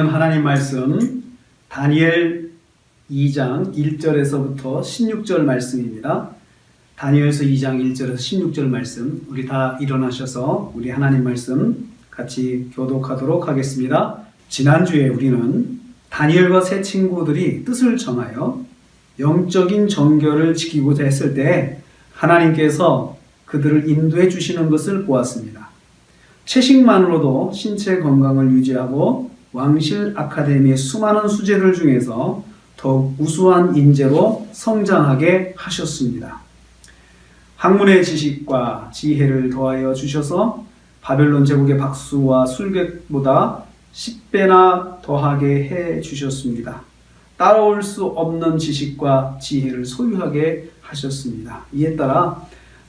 읽어주시는 하나님 말씀 다니엘 2장 1절에서부터 16절 말씀입니다. 다니엘서 2장 1절에서 16절 말씀 우리 다 일어나셔서 우리 하나님 말씀 같이 교독하도록 하겠습니다. 지난주에 우리는 다니엘과 세 친구들이 뜻을 정하여 영적인 정결을 지키고자 했을 때 하나님께서 그들을 인도해 주시는 것을 보았습니다. 채식만으로도 신체 건강을 유지하고 왕실 아카데미의 수많은 수재들 중에서 더욱 우수한 인재로 성장하게 하셨습니다. 학문의 지식과 지혜를 더하여 주셔서 바벨론 제국의 박수와 술객보다 10배나 더하게 해 주셨습니다. 따라올 수 없는 지식과 지혜를 소유하게 하셨습니다. 이에 따라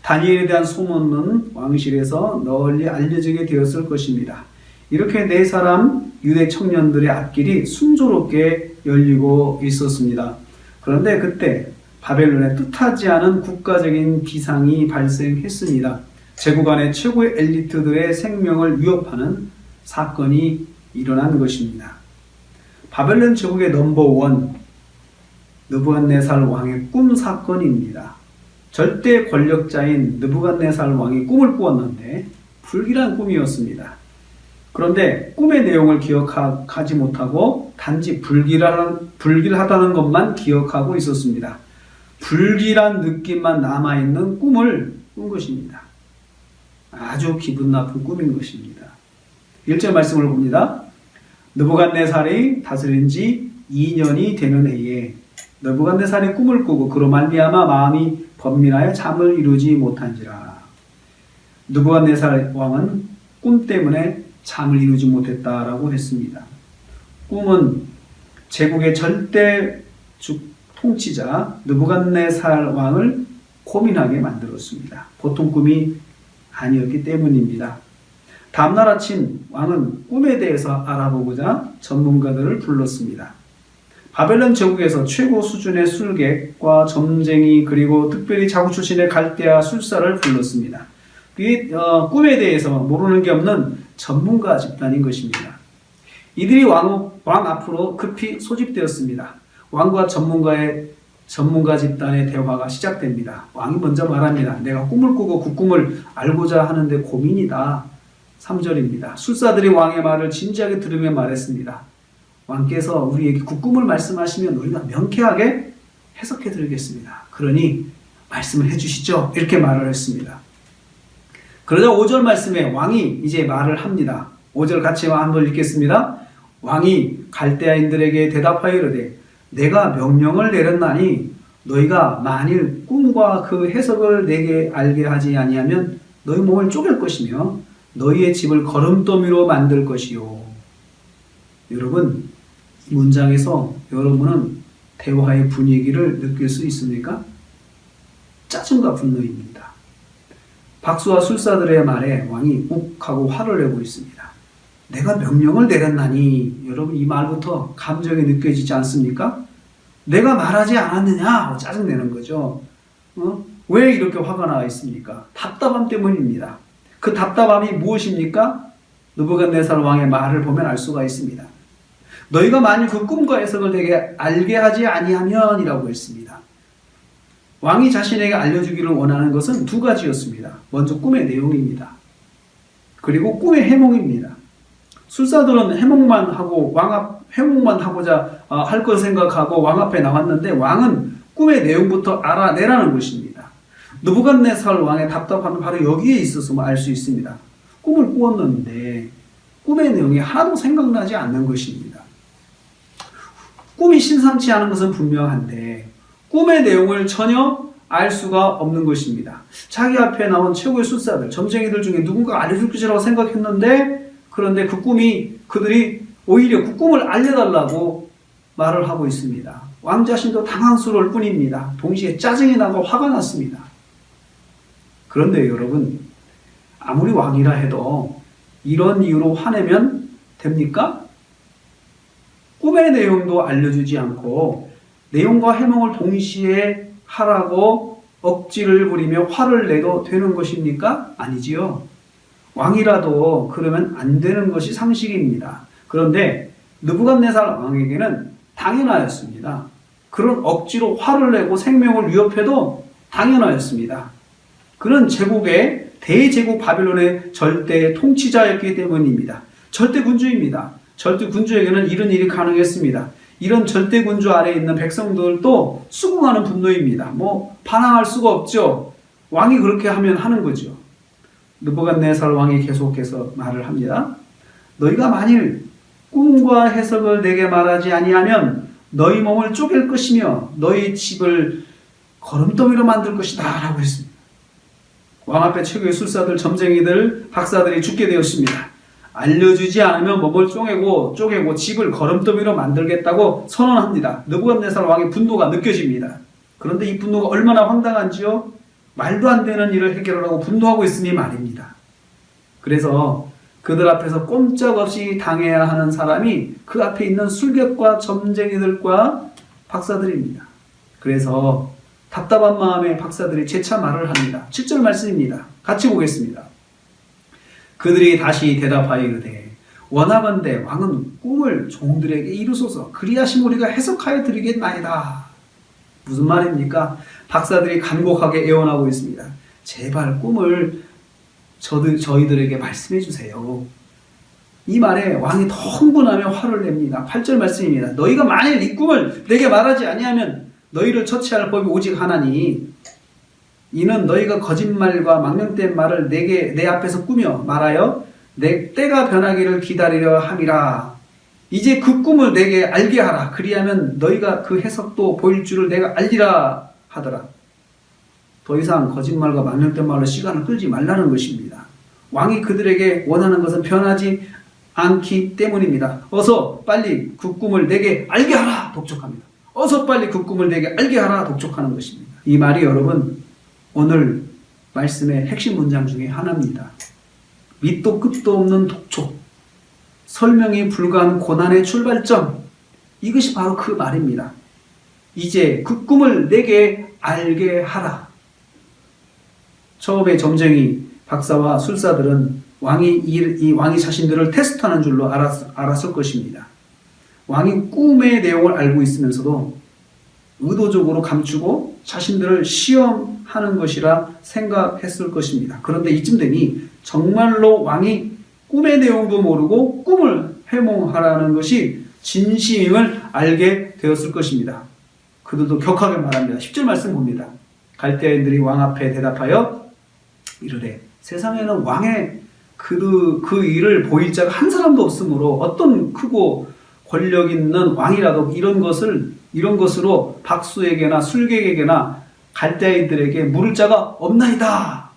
다니엘에 대한 소문은 왕실에서 널리 알려지게 되었을 것입니다. 이렇게 네 사람 유대 청년들의 앞길이 순조롭게 열리고 있었습니다. 그런데 그때 바벨론에 뜻하지 않은 국가적인 비상이 발생했습니다. 제국 안의 최고의 엘리트들의 생명을 위협하는 사건이 일어난 것입니다. 바벨론 제국의 넘버원 느부갓네살 왕의 꿈 사건입니다. 절대 권력자인 느부갓네살 왕이 꿈을 꾸었는데 불길한 꿈이었습니다. 그런데 꿈의 내용을 기억하지 못하고 단지 불길하다는 것만 기억하고 있었습니다. 불길한 느낌만 남아있는 꿈을 꾼 것입니다. 아주 기분 나쁜 꿈인 것입니다. 1절 말씀을 봅니다. 느부갓네살이 다스린 지 2년이 되는 해에 느부갓네살이 꿈을 꾸고 그로 말미암아 마음이 번민하여 잠을 이루지 못한지라. 느부갓네살 왕은 꿈 때문에 잠을 이루지 못했다라고 했습니다. 꿈은 제국의 절대 통치자 느부갓네살 왕을 고민하게 만들었습니다. 보통 꿈이 아니었기 때문입니다. 다음날 아침 왕은 꿈에 대해서 알아보고자 전문가들을 불렀습니다. 바벨론 제국에서 최고 수준의 술객과 점쟁이 그리고 특별히 자국 출신의 갈대아 술사를 불렀습니다. 그게 꿈에 대해서 모르는 게 없는 전문가 집단인 것입니다. 이들이 왕 앞으로 급히 소집되었습니다. 왕과 전문가 집단의 대화가 시작됩니다. 왕이 먼저 말합니다. 내가 꿈을 꾸고 그 꿈을 알고자 하는데 고민이다. 3절입니다. 술사들이 왕의 말을 진지하게 들으며 말했습니다. 왕께서 우리에게 그 꿈을 말씀하시면 우리가 명쾌하게 해석해 드리겠습니다. 그러니 말씀을 해주시죠. 이렇게 말을 했습니다. 그러자 5절 말씀에 왕이 이제 말을 합니다. 5절 같이 한번 읽겠습니다. 왕이 갈대아인들에게 대답하여 이르되 내가 명령을 내렸나니 너희가 만일 꿈과 그 해석을 내게 알게 하지 아니하면 너희 몸을 쪼갤 것이며 너희의 집을 거름더미로 만들 것이요. 여러분, 이 문장에서 여러분은 대화의 분위기를 느낄 수 있습니까? 짜증과 분노입니다. 박수와 술사들의 말에 왕이 욱하고 화를 내고 있습니다. 내가 명령을 내렸나니, 여러분 이 말부터 감정이 느껴지지 않습니까? 내가 말하지 않았느냐 하고 짜증내는 거죠. 왜 이렇게 화가 나 있습니까? 답답함 때문입니다. 그 답답함이 무엇입니까? 느부갓네살 왕의 말을 보면 알 수가 있습니다. 너희가 만일 그 꿈과 해석을 내게 알게 하지 아니하면 이라고 했습니다. 왕이 자신에게 알려주기를 원하는 것은 두 가지였습니다. 먼저 꿈의 내용입니다. 그리고 꿈의 해몽입니다. 술사들은 해몽만 하고자 할 것 생각하고 왕 앞에 나왔는데 왕은 꿈의 내용부터 알아내라는 것입니다. 느부갓네살 왕의 답답함은 바로 여기에 있어서 알 수 있습니다. 꿈을 꾸었는데 꿈의 내용이 하나도 생각나지 않는 것입니다. 꿈이 신삼치 않은 것은 분명한데 꿈의 내용을 전혀 알 수가 없는 것입니다. 자기 앞에 나온 최고의 술사들, 점쟁이들 중에 누군가 알려줄 것이라고 생각했는데 그런데 그들이 오히려 그 꿈을 알려달라고 말을 하고 있습니다. 왕 자신도 당황스러울 뿐입니다. 동시에 짜증이 나고 화가 났습니다. 그런데 여러분, 아무리 왕이라 해도 이런 이유로 화내면 됩니까? 꿈의 내용도 알려주지 않고 내용과 해몽을 동시에 하라고 억지를 부리며 화를 내도 되는 것입니까? 아니지요. 왕이라도 그러면 안 되는 것이 상식입니다. 그런데 느부갓네살 왕에게는 당연하였습니다. 그런 억지로 화를 내고 생명을 위협해도 당연하였습니다. 그는 제국의 대제국 바빌론의 절대 통치자였기 때문입니다. 절대 군주입니다. 절대 군주에게는 이런 일이 가능했습니다. 이런 절대 군주 아래에 있는 백성들도 수긍하는 분노입니다. 반항할 수가 없죠. 왕이 그렇게 하면 하는 거죠. 느부갓네살 왕이 계속해서 말을 합니다. 너희가 만일 꿈과 해석을 내게 말하지 아니하면 너희 몸을 쪼갤 것이며 너희 집을 거름더미로 만들 것이다 라고 했습니다. 왕 앞에 최고의 술사들, 점쟁이들, 박사들이 죽게 되었습니다. 알려주지 않으면 몸을 쪼개고 집을 거름더미로 만들겠다고 선언합니다. 느부갓네살 왕의 분노가 느껴집니다. 그런데 이 분노가 얼마나 황당한지요? 말도 안 되는 일을 해결하라고 분노하고 있으니 말입니다. 그래서 그들 앞에서 꼼짝없이 당해야 하는 사람이 그 앞에 있는 술객과 점쟁이들과 박사들입니다. 그래서 답답한 마음에 박사들이 재차 말을 합니다. 7절 말씀입니다. 같이 보겠습니다. 그들이 다시 대답하여 이르되 원하건대 왕은 꿈을 종들에게 이루소서 그리하심 우리가 해석하여 드리겠나이다. 무슨 말입니까? 박사들이 간곡하게 애원하고 있습니다. 제발 꿈을 저희들에게 말씀해 주세요. 이 말에 왕이 더 흥분하며 화를 냅니다. 8절 말씀입니다. 너희가 만일 이 꿈을 내게 말하지 아니하면 너희를 처치할 법이 오직 하나니 이는 너희가 거짓말과 망령된 말을 내 앞에서 꾸며 말하여 내 때가 변하기를 기다리려 함이라. 이제 그 꿈을 내게 알게 하라. 그리하면 너희가 그 해석도 보일 줄을 내가 알리라 하더라. 더 이상 거짓말과 망령된 말로 시간을 끌지 말라는 것입니다. 왕이 그들에게 원하는 것은 변하지 않기 때문입니다. 어서 빨리 그 꿈을 내게 알게 하라 독촉합니다. 어서 빨리 그 꿈을 내게 알게 하라 독촉하는 것입니다. 이 말이 여러분 오늘 말씀의 핵심 문장 중에 하나입니다. 밑도 끝도 없는 독촉, 설명이 불가한 고난의 출발점, 이것이 바로 그 말입니다. 이제 그 꿈을 내게 알게 하라. 처음에 점쟁이 박사와 술사들은 왕이 자신들을 테스트하는 줄로 알았을 것입니다. 왕이 꿈의 내용을 알고 있으면서도 의도적으로 감추고 자신들을 시험하는 것이라 생각했을 것입니다. 그런데 이쯤 되니 정말로 왕이 꿈의 내용도 모르고 꿈을 해몽하라는 것이 진심임을 알게 되었을 것입니다. 그들도 격하게 말합니다. 10절 말씀 봅니다. 갈대아인들이 왕 앞에 대답하여 이르되 세상에는 왕의 그 일을 보일 자가 한 사람도 없으므로 어떤 크고 권력 있는 왕이라도 이런 것으로 박수에게나 술객에게나 갈대아인들에게 물을 자가 없나이다.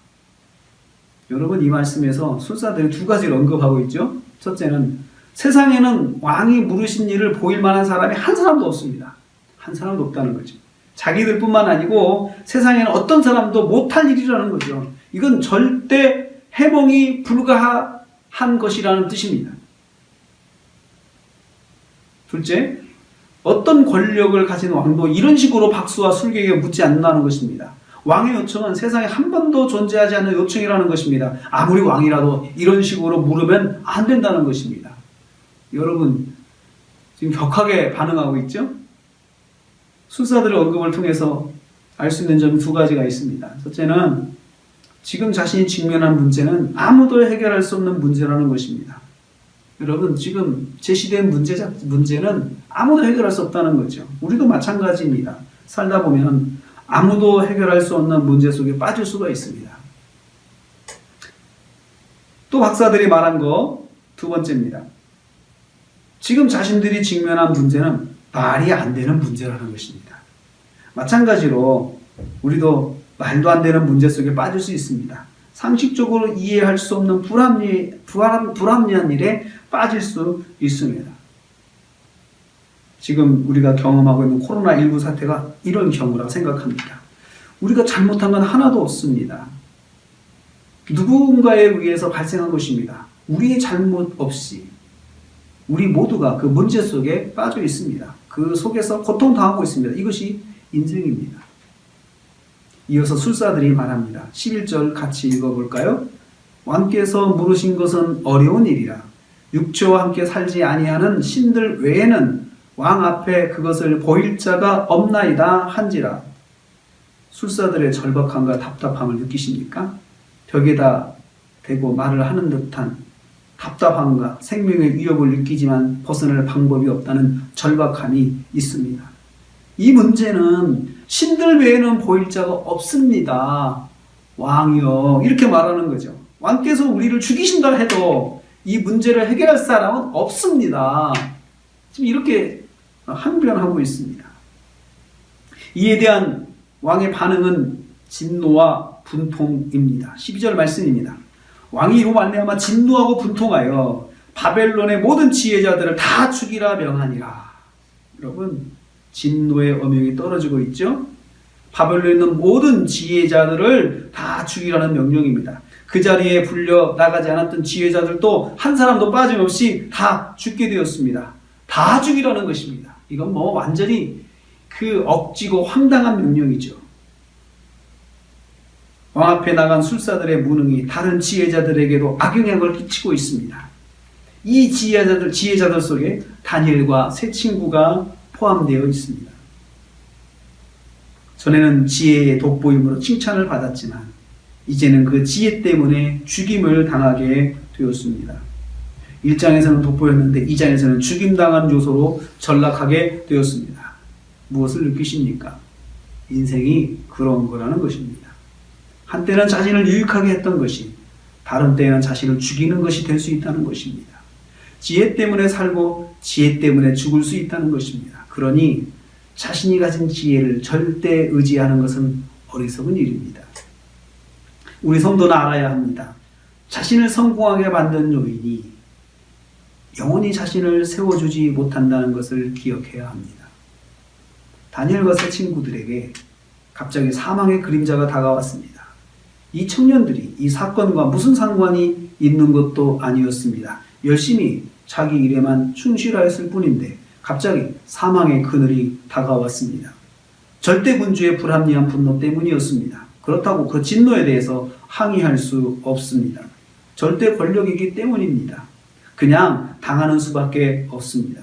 여러분 이 말씀에서 술사들이 두 가지를 언급하고 있죠. 첫째는 세상에는 왕이 물으신 일을 보일 만한 사람이 한 사람도 없습니다. 한 사람도 없다는 거죠. 자기들뿐만 아니고 세상에는 어떤 사람도 못할 일이라는 거죠. 이건 절대 해몽이 불가한 것이라는 뜻입니다. 둘째, 어떤 권력을 가진 왕도 이런 식으로 박수와 술객에게 묻지 않는다는 것입니다. 왕의 요청은 세상에 한 번도 존재하지 않는 요청이라는 것입니다. 아무리 왕이라도 이런 식으로 물으면 안 된다는 것입니다. 여러분 지금 격하게 반응하고 있죠? 술사들의 언급을 통해서 알 수 있는 점이 두 가지가 있습니다. 첫째는 지금 자신이 직면한 문제는 아무도 해결할 수 없는 문제라는 것입니다. 여러분 지금 제시된 문제는 아무도 해결할 수 없다는 거죠. 우리도 마찬가지입니다. 살다 보면 아무도 해결할 수 없는 문제 속에 빠질 수가 있습니다. 또 박사들이 말한 거 두 번째입니다. 지금 자신들이 직면한 문제는 말이 안 되는 문제라는 것입니다. 마찬가지로 우리도 말도 안 되는 문제 속에 빠질 수 있습니다. 상식적으로 이해할 수 없는 불합리한 일에 빠질 수 있습니다. 지금 우리가 경험하고 있는 코로나19 사태가 이런 경우라고 생각합니다. 우리가 잘못한 건 하나도 없습니다. 누군가에 의해서 발생한 것입니다. 우리의 잘못 없이 우리 모두가 그 문제 속에 빠져 있습니다. 그 속에서 고통당하고 있습니다. 이것이 인생입니다. 이어서 술사들이 말합니다. 11절 같이 읽어볼까요? 왕께서 물으신 것은 어려운 일이라 육체와 함께 살지 아니하는 신들 외에는 왕 앞에 그것을 보일 자가 없나이다 한지라. 술사들의 절박함과 답답함을 느끼십니까? 벽에다 대고 말을 하는 듯한 답답함과 생명의 위협을 느끼지만 벗어날 방법이 없다는 절박함이 있습니다. 이 문제는 신들 외에는 보일 자가 없습니다. 왕이여, 이렇게 말하는 거죠. 왕께서 우리를 죽이신다 해도 이 문제를 해결할 사람은 없습니다. 지금 이렇게 항변하고 있습니다. 이에 대한 왕의 반응은 진노와 분통입니다. 12절 말씀입니다. 왕이 이로 말미암아 진노하고 분통하여 바벨론의 모든 지혜자들을 다 죽이라 명하니라. 여러분, 진노의 엄역이 떨어지고 있죠? 바벨론에 있는 모든 지혜자들을 다 죽이라는 명령입니다. 그 자리에 불려 나가지 않았던 지혜자들도 한 사람도 빠짐없이 다 죽게 되었습니다. 다 죽이라는 것입니다. 이건 뭐 완전히 그 억지고 황당한 명령이죠. 왕 앞에 나간 술사들의 무능이 다른 지혜자들에게도 악영향을 끼치고 있습니다. 이 지혜자들 속에 다니엘과 세 친구가 포함되어 있습니다. 전에는 지혜의 돋보임으로 칭찬을 받았지만 이제는 그 지혜 때문에 죽임을 당하게 되었습니다. 1장에서는 돋보였는데 2장에서는 죽임당한 요소로 전락하게 되었습니다. 무엇을 느끼십니까? 인생이 그런 거라는 것입니다. 한때는 자신을 유익하게 했던 것이 다른 때는 자신을 죽이는 것이 될 수 있다는 것입니다. 지혜 때문에 살고 지혜 때문에 죽을 수 있다는 것입니다. 그러니 자신이 가진 지혜를 절대 의지하는 것은 어리석은 일입니다. 우리 성도는 알아야 합니다. 자신을 성공하게 만든 요인이 영원히 자신을 세워주지 못한다는 것을 기억해야 합니다. 다니엘과 세 친구들에게 갑자기 사망의 그림자가 다가왔습니다. 이 청년들이 이 사건과 무슨 상관이 있는 것도 아니었습니다. 열심히 자기 일에만 충실하였을 뿐인데 갑자기 사망의 그늘이 다가왔습니다. 절대군주의 불합리한 분노 때문이었습니다. 그렇다고 그 진노에 대해서 항의할 수 없습니다. 절대 권력이기 때문입니다. 그냥 당하는 수밖에 없습니다.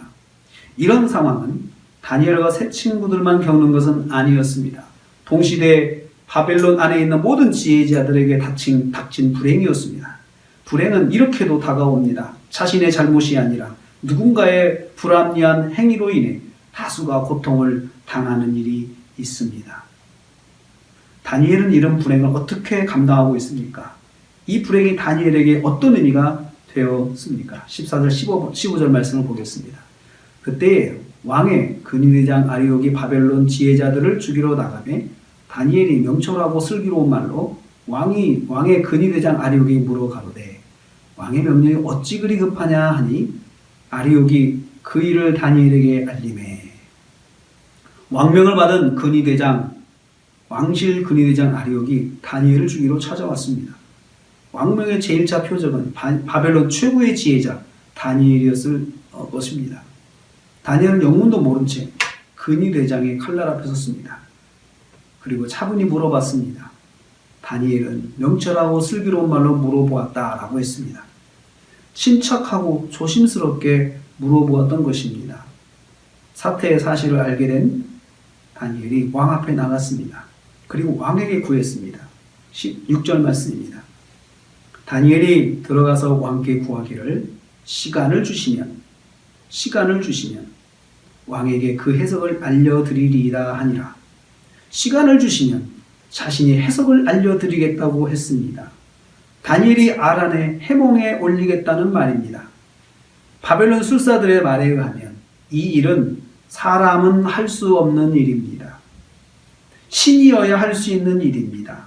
이런 상황은 다니엘과 세 친구들만 겪는 것은 아니었습니다. 동시대 바벨론 안에 있는 모든 지혜자들에게 닥친 불행이었습니다. 불행은 이렇게도 다가옵니다. 자신의 잘못이 아니라 누군가의 불합리한 행위로 인해 다수가 고통을 당하는 일이 있습니다. 다니엘은 이런 불행을 어떻게 감당하고 있습니까? 이 불행이 다니엘에게 어떤 의미가 되었습니까? 14절 15절 말씀을 보겠습니다. 그때 왕의 근위대장 아리옥이 바벨론 지혜자들을 죽이러 나가매 다니엘이 명철하고 슬기로운 말로 왕의 근위대장 아리옥이 물어 가로되 왕의 명령이 어찌 그리 급하냐 하니 아리옥이 그 일을 다니엘에게 알리매 왕명을 받은 왕실 근위대장 아리옥이 다니엘을 죽이러 찾아왔습니다. 왕명의 제1차 표적은 바벨론 최고의 지혜자 다니엘이었을 것입니다. 다니엘은 영문도 모른 채 근위대장의 칼날 앞에 섰습니다. 그리고 차분히 물어봤습니다. 다니엘은 명철하고 슬기로운 말로 물어보았다라고 했습니다. 침착하고 조심스럽게 물어보았던 것입니다. 사태의 사실을 알게 된 다니엘이 왕 앞에 나갔습니다. 그리고 왕에게 구했습니다. 16절 말씀입니다. 다니엘이 들어가서 왕께 구하기를 시간을 주시면 왕에게 그 해석을 알려드리리이다 하니라. 시간을 주시면 자신이 해석을 알려드리겠다고 했습니다. 다니엘이 아란의 해몽에 올리겠다는 말입니다. 바벨론 술사들의 말에 의하면 이 일은 사람은 할 수 없는 일입니다. 신이어야 할 수 있는 일입니다.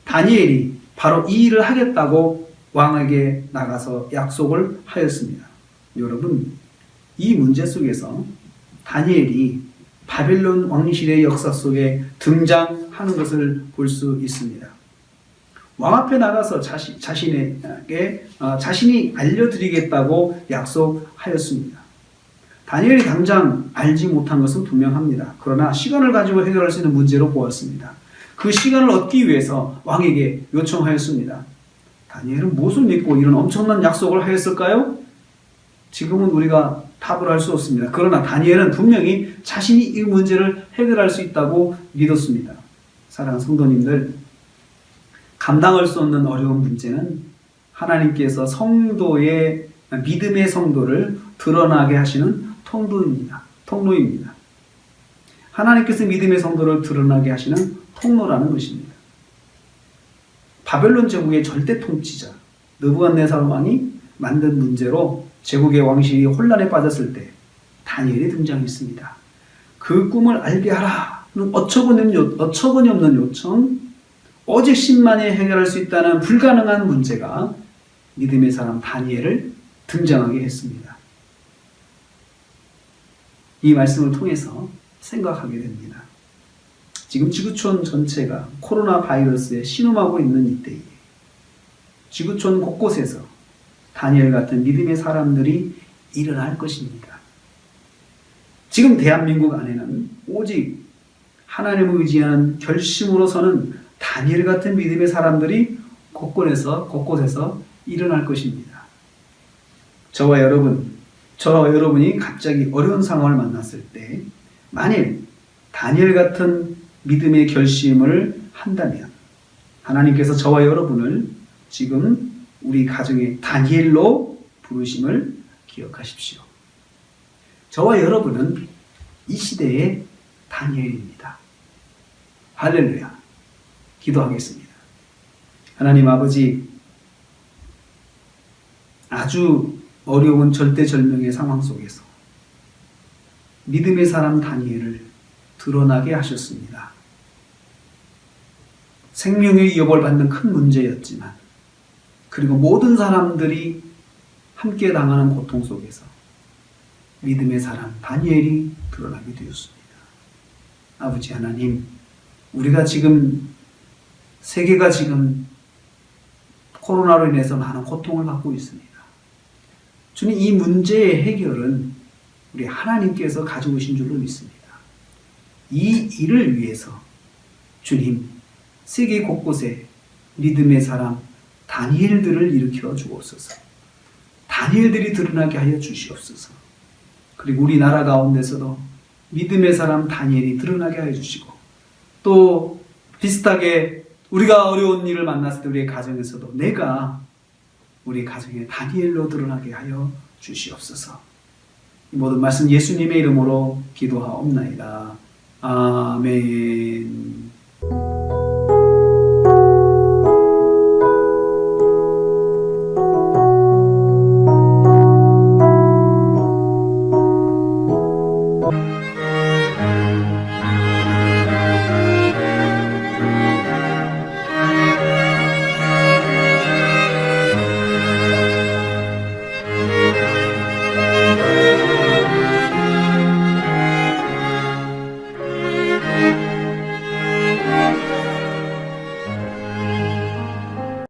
다니엘이 바로 이 일을 하겠다고 왕에게 나가서 약속을 하였습니다. 여러분, 이 문제 속에서 다니엘이 바벨론 왕실의 역사 속에 등장하는 것을 볼 수 있습니다. 왕 앞에 나가서 자신이 알려드리겠다고 약속하였습니다. 다니엘이 당장 알지 못한 것은 분명합니다. 그러나 시간을 가지고 해결할 수 있는 문제로 보았습니다. 그 시간을 얻기 위해서 왕에게 요청하였습니다. 다니엘은 무엇을 믿고 이런 엄청난 약속을 하였을까요? 지금은 우리가 답을 할 수 없습니다. 그러나 다니엘은 분명히 자신이 이 문제를 해결할 수 있다고 믿었습니다. 사랑하는 성도님들, 감당할 수 없는 어려운 문제는 하나님께서 성도의 믿음의 성도를 드러나게 하시는 통로입니다. 하나님께서 믿음의 성도를 드러나게 하시는 통로라는 것입니다. 바벨론 제국의 절대 통치자 느부갓네살 왕이 만든 문제로 제국의 왕실이 혼란에 빠졌을 때 다니엘이 등장했습니다. 그 꿈을 알게 하라는 어처구니 없는 요청, 오직 신만이 해결할 수 있다는 불가능한 문제가 믿음의 사람 다니엘을 등장하게 했습니다. 이 말씀을 통해서 생각하게 됩니다. 지금 지구촌 전체가 코로나 바이러스에 신음하고 있는 이때에 지구촌 곳곳에서 다니엘 같은 믿음의 사람들이 일어날 것입니다. 지금 대한민국 안에는 오직 하나님을 의지하는 결심으로서는 다니엘 같은 믿음의 사람들이 곳곳에서 일어날 것입니다. 저와 여러분이 갑자기 어려운 상황을 만났을 때 만일 다니엘 같은 믿음의 결심을 한다면 하나님께서 저와 여러분을 지금 우리 가정의 다니엘로 부르심을 기억하십시오. 저와 여러분은 이 시대의 다니엘입니다. 할렐루야. 기도하겠습니다. 하나님 아버지, 아주 어려운 절대절명의 상황 속에서 믿음의 사람 다니엘을 드러나게 하셨습니다. 생명의 위협을 받는 큰 문제였지만, 그리고 모든 사람들이 함께 당하는 고통 속에서 믿음의 사람 다니엘이 드러나게 되었습니다. 아버지 하나님, 우리가 지금 세계가 지금 코로나로 인해서 많은 고통을 받고 있습니다. 주님, 이 문제의 해결은 우리 하나님께서 가져오신 줄로 믿습니다. 이 일을 위해서 주님, 세계 곳곳에 믿음의 사람 다니엘들을 일으켜 주옵소서. 다니엘들이 드러나게 하여 주시옵소서. 그리고 우리나라 가운데서도 믿음의 사람 다니엘이 드러나게 하여 주시고, 또 비슷하게 우리가 어려운 일을 만났을 때 우리의 가정에서도 내가 우리 가정에 다니엘로 드러나게 하여 주시옵소서. 이 모든 말씀 예수님의 이름으로 기도하옵나이다. 아멘.